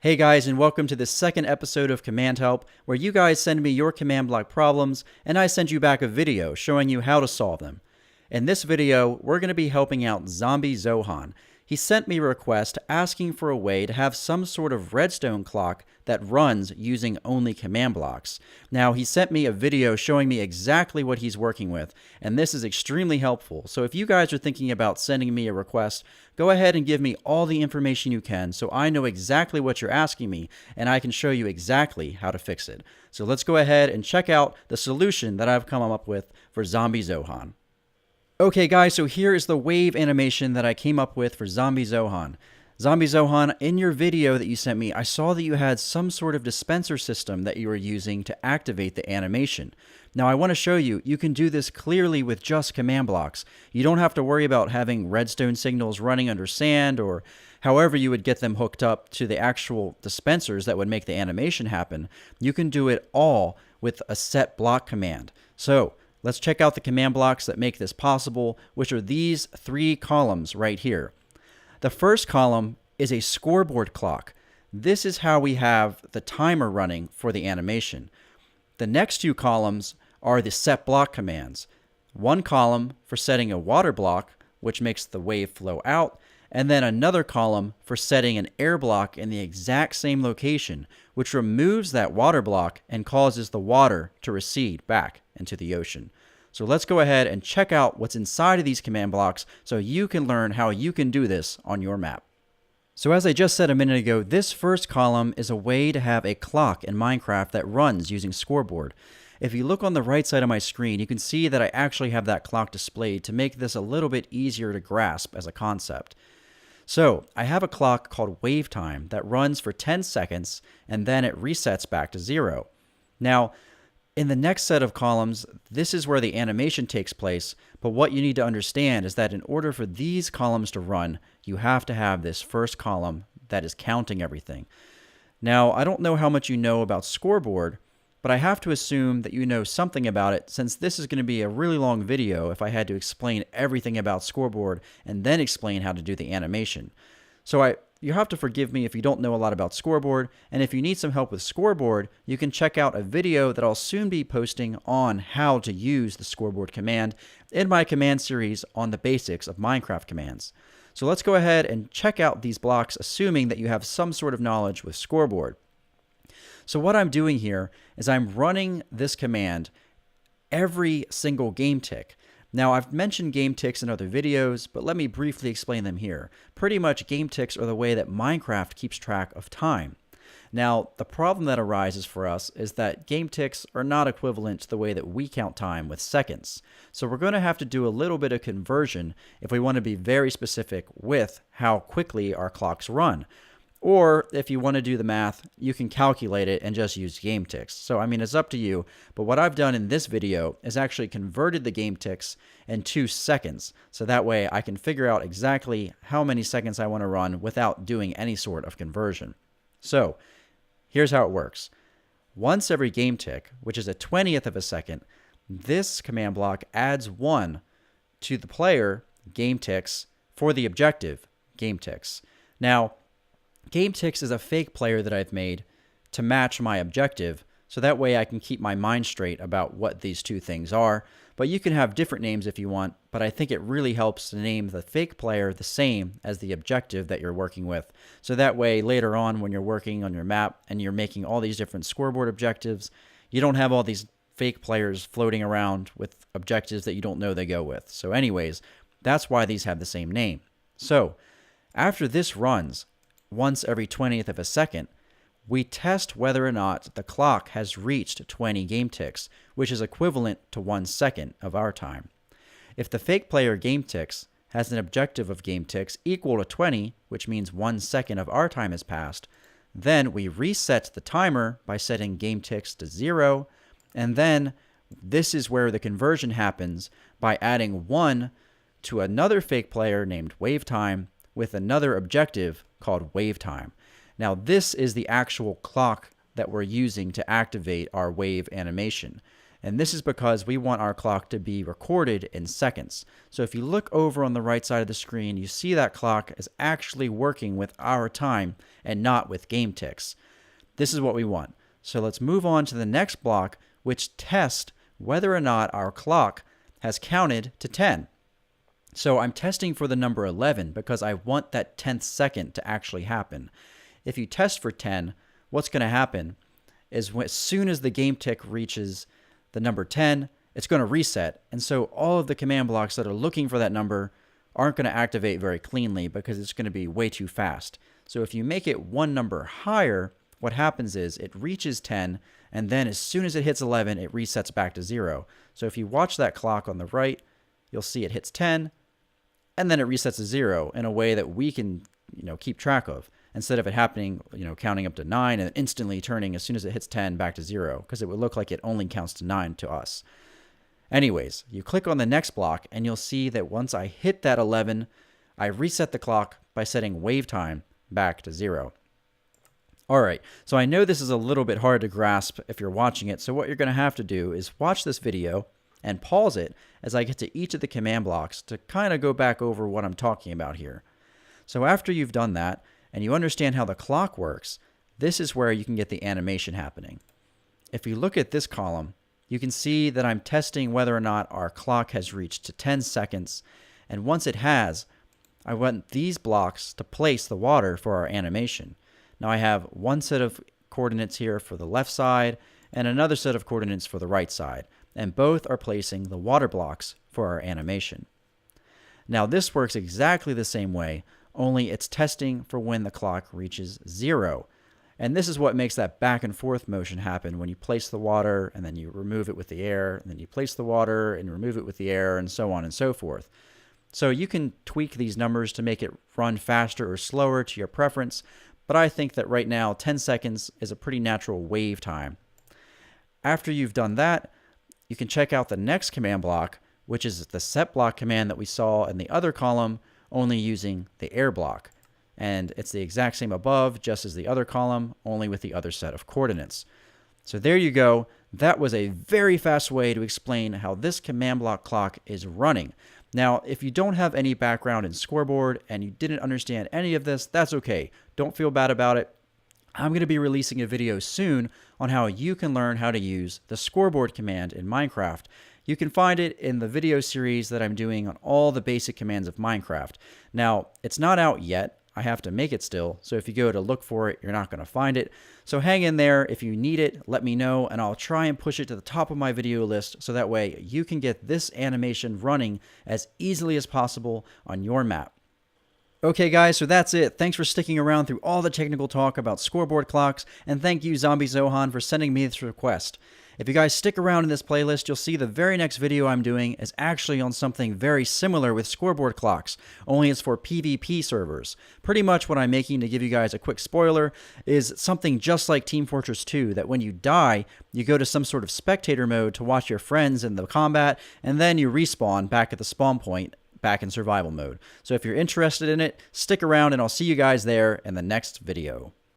Hey guys, and welcome to the second episode of Command Help, where you guys send me your command block problems, and I send you back a video showing you how to solve them. In this video, we're going to be helping out Zombie Zohan. He sent me a request asking for a way to have some sort of redstone clock that runs using only command blocks. Now, he sent me a video showing me exactly what he's working with, and this is extremely helpful. So if you guys are thinking about sending me a request, go ahead and give me all the information you can so I know exactly what you're asking me, and I can show you exactly how to fix it. So let's go ahead and check out the solution that I've come up with for Zombie Zohan. Okay guys, so here is the wave animation that I came up with for Zombie Zohan. Zombie Zohan, in your video that you sent me, I saw that you had some sort of dispenser system that you were using to activate the animation. Now I want to show you, you can do this clearly with just command blocks. You don't have to worry about having redstone signals running under sand or however you would get them hooked up to the actual dispensers that would make the animation happen. You can do it all with a Setblock command. So let's check out the command blocks that make this possible, which are these three columns right here. The first column is a scoreboard clock. This is how we have the timer running for the animation. The next two columns are the Setblock commands. One column for setting a water block, which makes the wave flow out, and then another column for setting an air block in the exact same location, which removes that water block and causes the water to recede back into the ocean. So let's go ahead and check out what's inside of these command blocks so you can learn how you can do this on your map. So as I just said a minute ago, this first column is a way to have a clock in Minecraft that runs using Scoreboard. If you look on the right side of my screen, you can see that I actually have that clock displayed to make this a little bit easier to grasp as a concept. So I have a clock called wave time that runs for 10 seconds and then it resets back to 0. Now, in the next set of columns, this is where the animation takes place, but what you need to understand is that in order for these columns to run, you have to have this first column that is counting everything. Now, I don't know how much you know about Scoreboard, but I have to assume that you know something about it since this is going to be a really long video if I had to explain everything about Scoreboard and then explain how to do the animation. So you have to forgive me if you don't know a lot about Scoreboard, and if you need some help with Scoreboard, you can check out a video that I'll soon be posting on how to use the Scoreboard command in my command series on the basics of Minecraft commands. So let's go ahead and check out these blocks assuming that you have some sort of knowledge with Scoreboard. So what I'm doing here is I'm running this command every single game tick. Now, I've mentioned game ticks in other videos, but let me briefly explain them here. Pretty much, game ticks are the way that Minecraft keeps track of time. Now, the problem that arises for us is that game ticks are not equivalent to the way that we count time with seconds. So we're going to have to do a little bit of conversion if we want to be very specific with how quickly our clocks run. Or if you want to do the math, you can calculate it and just use game ticks. So I mean, it's up to you, but what I've done in this video is actually converted the game ticks into seconds. So that way I can figure out exactly how many seconds I want to run without doing any sort of conversion. So here's how it works. Once every game tick, which is a 20th of a second, this command block adds 1 to the player game ticks for the objective game ticks. Now, game ticks is a fake player that I've made to match my objective, so that way I can keep my mind straight about what these two things are. But you can have different names if you want, but I think it really helps to name the fake player the same as the objective that you're working with. So that way later on when you're working on your map and you're making all these different scoreboard objectives, you don't have all these fake players floating around with objectives that you don't know they go with. So anyways, that's why these have the same name. So after this runs, once every 20th of a second, we test whether or not the clock has reached 20 game ticks, which is equivalent to 1 second of our time. If the fake player game ticks has an objective of game ticks equal to 20, which means 1 second of our time has passed, then we reset the timer by setting game ticks to 0, and then this is where the conversion happens by adding 1 to another fake player named wave time with another objective called wave time. Now this is the actual clock that we're using to activate our wave animation. And this is because we want our clock to be recorded in seconds. So if you look over on the right side of the screen, you see that clock is actually working with our time and not with game ticks. This is what we want. So let's move on to the next block, which tests whether or not our clock has counted to 10. So I'm testing for the number 11 because I want that 10th second to actually happen. If you test for 10, what's going to happen is as soon as the game tick reaches the number 10, it's going to reset. And so all of the command blocks that are looking for that number aren't going to activate very cleanly because it's going to be way too fast. So if you make it one number higher, what happens is it reaches 10, and then as soon as it hits 11, it resets back to 0. So if you watch that clock on the right, you'll see it hits 10, and then it resets to 0 in a way that we can, keep track of, instead of it happening, counting up to 9 and instantly turning as soon as it hits 10 back to 0, because it would look like it only counts to 9 to us. Anyways, you click on the next block, and you'll see that once I hit that 11, I reset the clock by setting wave time back to 0. All right, so I know this is a little bit hard to grasp if you're watching it, so what you're going to have to do is watch this video and pause it as I get to each of the command blocks to kind of go back over what I'm talking about here. So after you've done that, and you understand how the clock works, this is where you can get the animation happening. If you look at this column, you can see that I'm testing whether or not our clock has reached to 10 seconds, and once it has, I want these blocks to place the water for our animation. Now I have one set of coordinates here for the left side and another set of coordinates for the right side, and both are placing the water blocks for our animation. Now this works exactly the same way, only it's testing for when the clock reaches 0. And this is what makes that back and forth motion happen when you place the water and then you remove it with the air, and then you place the water and remove it with the air, and so on and so forth. So you can tweak these numbers to make it run faster or slower to your preference, but I think that right now 10 seconds is a pretty natural wave time. After you've done that, you can check out the next command block, which is the Setblock command that we saw in the other column, only using the air block. And it's the exact same above, just as the other column, only with the other set of coordinates. So there you go. That was a very fast way to explain how this command block clock is running. Now, if you don't have any background in Scoreboard and you didn't understand any of this, that's okay. Don't feel bad about it. I'm going to be releasing a video soon on how you can learn how to use the Scoreboard command in Minecraft. You can find it in the video series that I'm doing on all the basic commands of Minecraft. Now, it's not out yet. I have to make it still, so if you go to look for it, you're not going to find it. So hang in there. If you need it, let me know, and I'll try and push it to the top of my video list so that way you can get this animation running as easily as possible on your map. Okay guys, so that's it. Thanks for sticking around through all the technical talk about scoreboard clocks, and thank you Zombie Zohan for sending me this request. If you guys stick around in this playlist, you'll see the very next video I'm doing is actually on something very similar with scoreboard clocks, only it's for PvP servers. Pretty much what I'm making, to give you guys a quick spoiler, is something just like Team Fortress 2, that when you die, you go to some sort of spectator mode to watch your friends in the combat, and then you respawn back at the spawn point, back in survival mode. So if you're interested in it, stick around and I'll see you guys there in the next video.